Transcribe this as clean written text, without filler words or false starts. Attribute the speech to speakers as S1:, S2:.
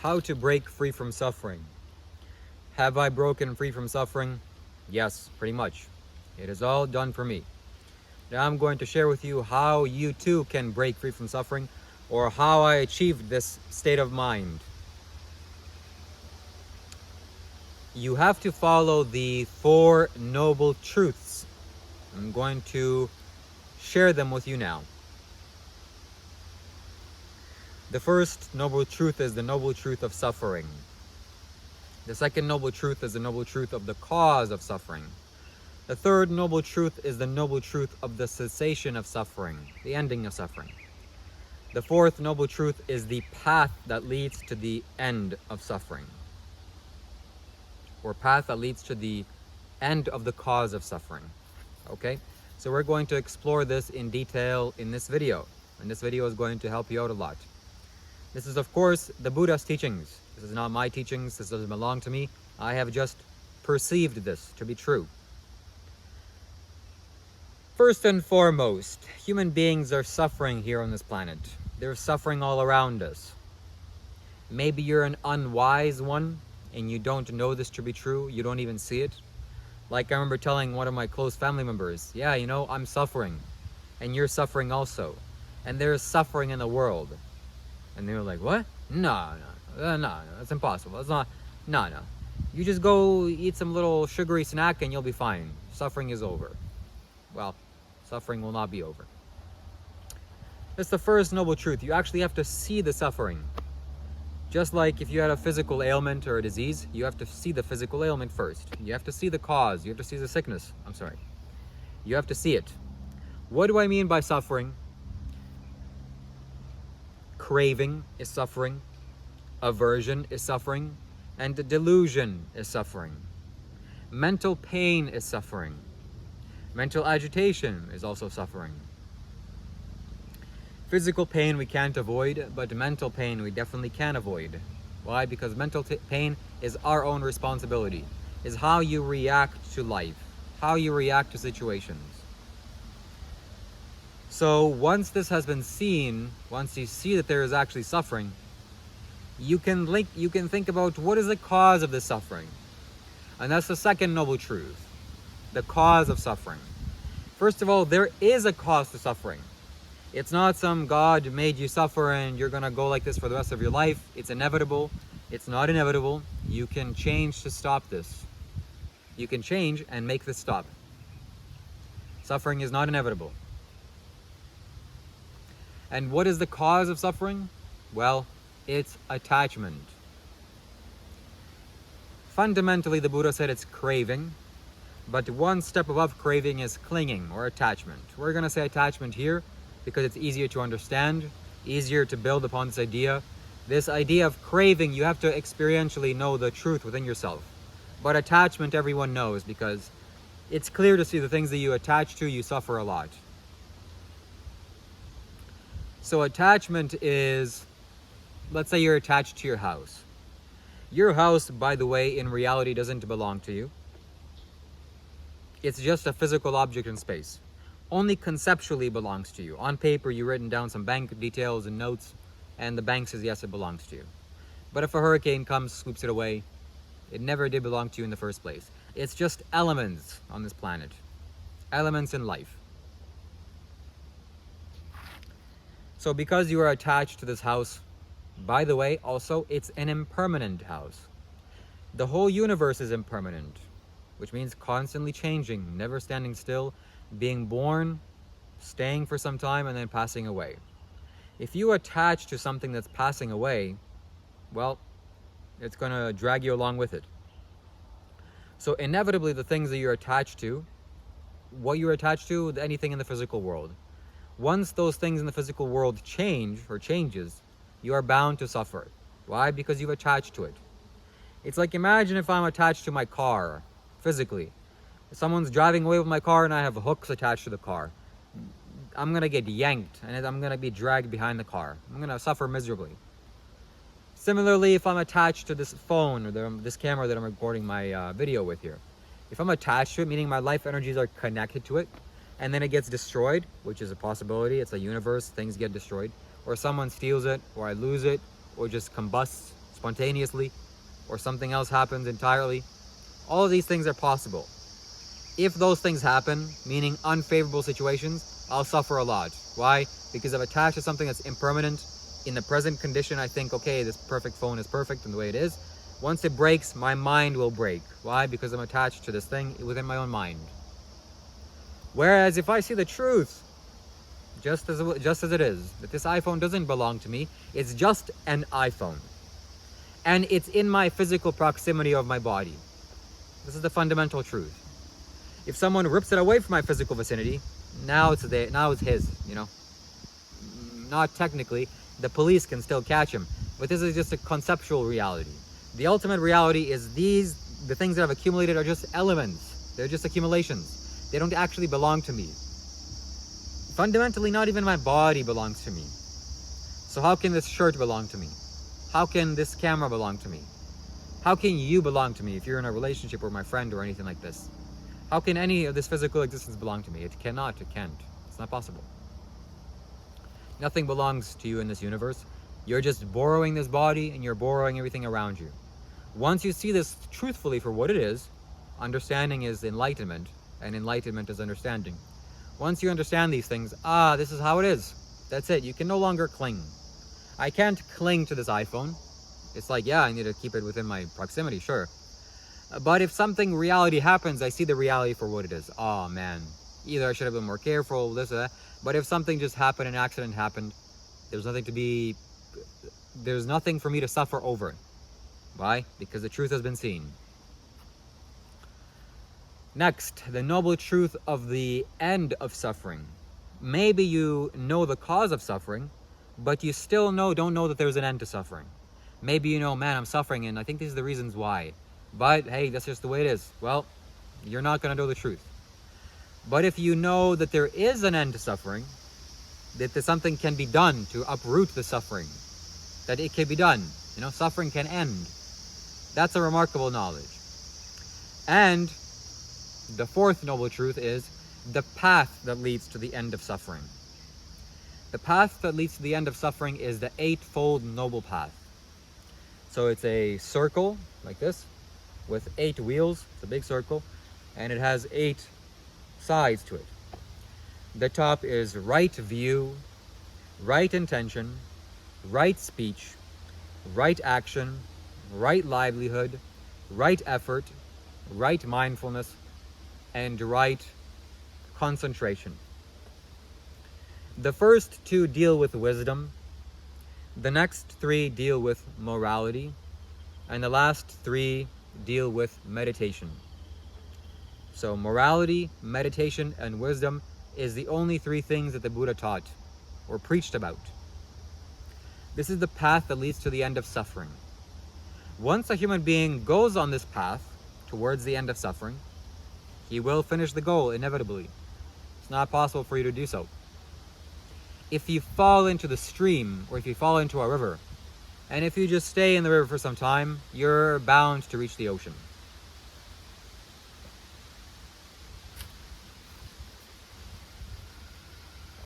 S1: How to break free from suffering. Have I broken free from suffering? Yes, pretty much. It is all done for me. Now I'm going to share with you how you too can break free from suffering, or how I achieved this state of mind. You have to follow the 4 noble truths. I'm going to share them with you now. The first noble truth is the noble truth of suffering. The second noble truth is the noble truth of the cause of suffering. The third noble truth is the noble truth of the cessation of suffering, the ending of suffering. The fourth noble truth is the path that leads to the end of suffering, or path that leads to the end of the cause of suffering. Okay? So we're going to explore this in detail in this video, and this video is going to help you out a lot. This is, of course, the Buddha's teachings. This is not my teachings. This doesn't belong to me. I have just perceived this to be true. First and foremost, human beings are suffering here on this planet. They're suffering all around us. Maybe you're an unwise one and you don't know this to be true. You don't even see it. Like I remember telling one of my close family members, yeah, you know, I'm suffering and you're suffering also. And there's suffering in the world. And they were like, what? No, that's impossible. It's not, no. You just go eat some little sugary snack and you'll be fine. Suffering is over. Well, suffering will not be over. That's the first noble truth. You actually have to see the suffering. Just like if you had a physical ailment or a disease, you have to see the physical ailment first. You have to see the cause. You have to see the sickness. You have to see it. What do I mean by suffering? Craving is suffering, aversion is suffering, and delusion is suffering. Mental pain is suffering. Mental agitation is also suffering. Physical pain we can't avoid, but mental pain we definitely can avoid. Why? Because mental pain is our own responsibility, is how you react to life, how you react to situations. So once this has been seen, once you see that there is actually suffering, you can think about what is the cause of this suffering. And that's the second noble truth, the cause of suffering. First of all, there is a cause to suffering. It's not some God made you suffer and you're gonna go like this for the rest of your life. It's inevitable. It's not inevitable. You can change to stop this. You can change and make this stop. Suffering is not inevitable. And what is the cause of suffering? Well, it's attachment. Fundamentally, the Buddha said it's craving, but one step above craving is clinging or attachment. We're going to say attachment here because it's easier to understand, easier to build upon this idea. This idea of craving, you have to experientially know the truth within yourself. But attachment, everyone knows, because it's clear to see the things that you attach to, you suffer a lot. So attachment is, let's say you're attached to your house. Your house, by the way, in reality doesn't belong to you. It's just a physical object in space. Only conceptually belongs to you. On paper, you've written down some bank details and notes, and the bank says, yes, it belongs to you. But if a hurricane comes, sweeps it away, it never did belong to you in the first place. It's just elements on this planet. Elements in life. So because you are attached to this house, by the way, also, it's an impermanent house. The whole universe is impermanent, which means constantly changing, never standing still, being born, staying for some time, and then passing away. If you attach to something that's passing away, well, it's going to drag you along with it. So inevitably, the things that you're attached to, what you're attached to, anything in the physical world, once those things in the physical world change or changes, you are bound to suffer. Why? Because you've attached to it. It's like, imagine if I'm attached to my car physically. If someone's driving away with my car and I have hooks attached to the car, I'm going to get yanked and I'm going to be dragged behind the car. I'm going to suffer miserably. Similarly, if I'm attached to this phone or this camera that I'm recording my video with here, if I'm attached to it, meaning my life energies are connected to it, and then it gets destroyed, which is a possibility, it's a universe, things get destroyed, or someone steals it, or I lose it, or just combusts, spontaneously, or something else happens entirely. All of these things are possible. If those things happen, meaning unfavorable situations, I'll suffer a lot. Why? Because I'm attached to something that's impermanent. In the present condition, I think, okay, this perfect phone is perfect in the way it is. Once it breaks, my mind will break. Why? Because I'm attached to this thing within my own mind. Whereas if I see the truth, just as it is, that this iPhone doesn't belong to me, it's just an iPhone. And it's in my physical proximity of my body. This is the fundamental truth. If someone rips it away from my physical vicinity, now it's his, you know. Not technically, the police can still catch him, but this is just a conceptual reality. The ultimate reality is the things that I've accumulated are just elements. They're just accumulations. They don't actually belong to me. Fundamentally, not even my body belongs to me. So how can this shirt belong to me? How can this camera belong to me? How can you belong to me if you're in a relationship with my friend or anything like this? How can any of this physical existence belong to me? It cannot, it can't. It's not possible. Nothing belongs to you in this universe. You're just borrowing this body and you're borrowing everything around you. Once you see this truthfully for what it is, understanding is enlightenment, and enlightenment is understanding. Once you understand these things, this is how it is. That's it. You can no longer cling. I can't cling to this iPhone. It's like, yeah, I need to keep it within my proximity, sure. But if something reality happens, I see the reality for what it is. Oh man, either I should have been more careful, this or that. But if something just happened, an accident happened, there's nothing for me to suffer over. Why? Because the truth has been seen. Next, the noble truth of the end of suffering. Maybe you know the cause of suffering, but you still don't know that there's an end to suffering. Maybe you know, man, I'm suffering and I think these are the reasons why. But hey, that's just the way it is. Well, you're not going to know the truth. But if you know that there is an end to suffering, that something can be done to uproot the suffering, that it can be done, suffering can end. That's a remarkable knowledge. And the fourth noble truth is the path that leads to the end of suffering. The path that leads to the end of suffering is the eightfold noble path. So it's a circle like this with 8 wheels. It's a big circle and it has 8 sides to it. The top is right view, right intention, right speech, right action, right livelihood, right effort, right mindfulness, and right concentration. The first 2 deal with wisdom, the next 3 deal with morality, and the last 3 deal with meditation. So morality, meditation, and wisdom is the only 3 things that the Buddha taught or preached about. This is the path that leads to the end of suffering. Once a human being goes on this path towards the end of suffering, he will finish the goal inevitably. It's not possible for you to do so. If you fall into the stream or if you fall into a river, and if you just stay in the river for some time, you're bound to reach the ocean.